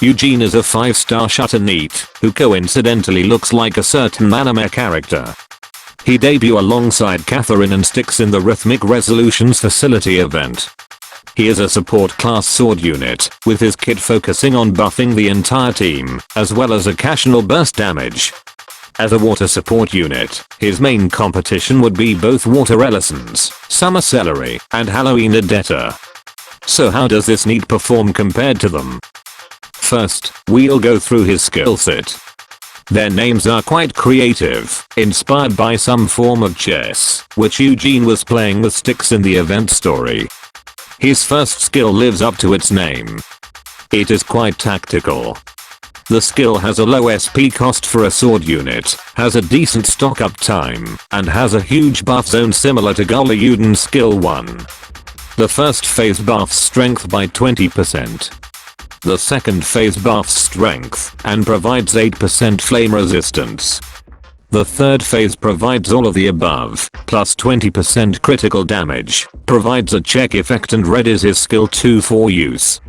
Eugene is a 5-star shooter NEET, who coincidentally looks like a certain anime character. He debuted alongside Catherine and Styx in the Rhythmic Resolutions facility event. He is a support class sword unit, with his kit focusing on buffing the entire team, as well as occasional burst damage. As a water support unit, his main competition would be both water Elisannes, Summer Celliera, and Halloween Adetta. So how does this NEET perform compared to them? First, we'll go through his skill set. Their names are quite creative, inspired by some form of chess, which Eugene was playing with Styx in the event story. His first skill lives up to its name. It is quite tactical. The skill has a low SP cost for a sword unit, has a decent stock up time, and has a huge buff zone similar to Gala Eugene's skill 1. The first phase buffs strength by 20%. The second phase buffs strength and provides 8% flame resistance. The third phase provides all of the above, plus 20% critical damage, provides a check effect and readies his skill 2 for use.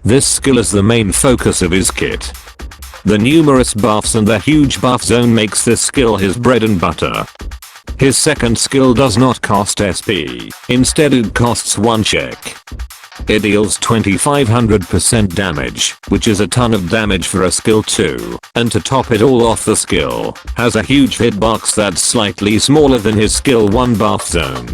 This skill is the main focus of his kit. The numerous buffs and the huge buff zone makes this skill his bread and butter. His second skill does not cost SP, instead it costs 1 check. It deals 2500% damage, which is a ton of damage for a skill 2, and to top it all off the skill, has a huge hitbox that's slightly smaller than his skill 1 buff zone.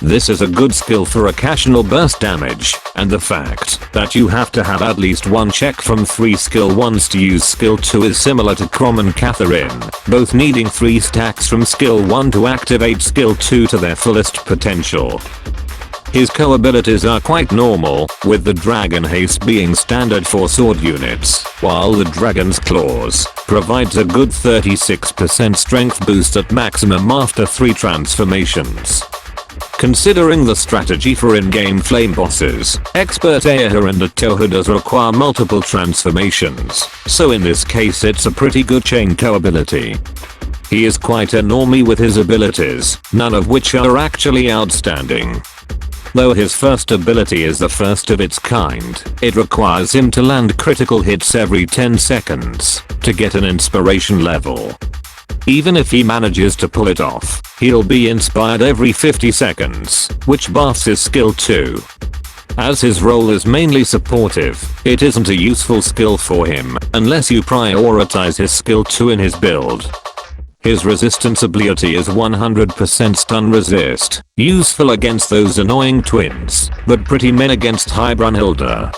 This is a good skill for occasional burst damage, and the fact that you have to have at least 1 check from 3 skill 1s to use skill 2 is similar to Crom and Catherine, both needing 3 stacks from skill 1 to activate skill 2 to their fullest potential. His co-abilities are quite normal, with the Dragon Haste being standard for sword units, while the Dragon's Claws provides a good 36% strength boost at maximum after 3 transformations. Considering the strategy for in-game flame bosses, Expert Earrape and Atoha does require multiple transformations, so in this case it's a pretty good chain co-ability. He is quite a normie with his abilities, none of which are actually outstanding. Though his first ability is the first of its kind, it requires him to land critical hits every 10 seconds to get an inspiration level. Even if he manages to pull it off, he'll be inspired every 50 seconds, which buffs his skill 2. As his role is mainly supportive, it isn't a useful skill for him unless you prioritize his skill 2 in his build. His resistance ability is 100% stun resist, useful against those annoying twins, but pretty mean against Brunhilde.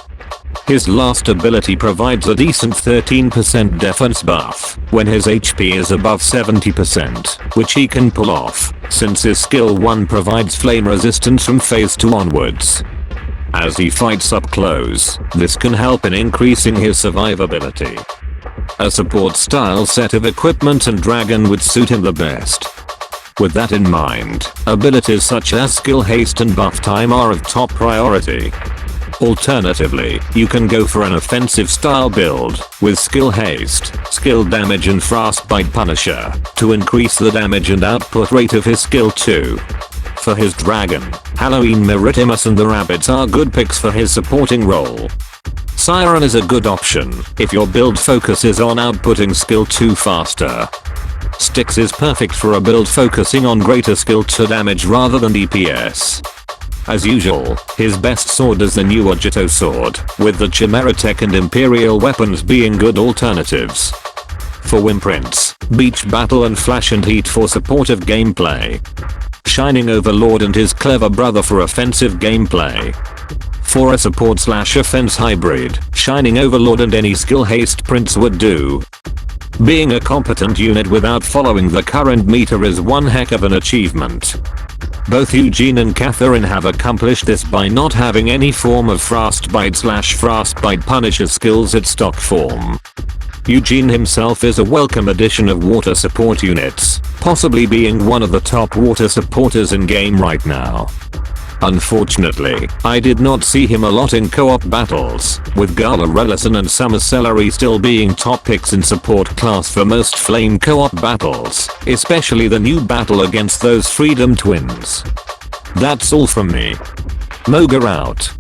His last ability provides a decent 13% defense buff when his HP is above 70%, which he can pull off, since his skill 1 provides flame resistance from phase 2 onwards. As he fights up close, this can help in increasing his survivability. A support style set of equipment and dragon would suit him the best. With that in mind, abilities such as skill haste and buff time are of top priority. Alternatively, you can go for an offensive style build, with skill haste, skill damage and frostbite punisher, to increase the damage and output rate of his skill 2. For his dragon, Halloween Maritimus and the rabbits are good picks for his supporting role. Siren is a good option if your build focuses on outputting skill 2 faster. Styx is perfect for a build focusing on greater skill 2 damage rather than DPS. As usual, his best sword is the new Agito sword, with the Chimera tech and Imperial weapons being good alternatives. For Wimprints, Beach Battle and Flash and Heat for supportive gameplay. Shining Overlord and his clever brother for offensive gameplay. For a support/offense hybrid, Shining Overlord and any skill haste prince would do. Being a competent unit without following the current meter is one heck of an achievement. Both Eugene and Catherine have accomplished this by not having any form of frostbite/frostbite punisher skills at stock form. Eugene himself is a welcome addition of water support units, possibly being one of the top water supporters in game right now. Unfortunately, I did not see him a lot in co-op battles, with Gala, Elisanne and Summer Celliera still being top picks in support class for most flame co-op battles, especially the new battle against those Freedom Twins. That's all from me. Moga out.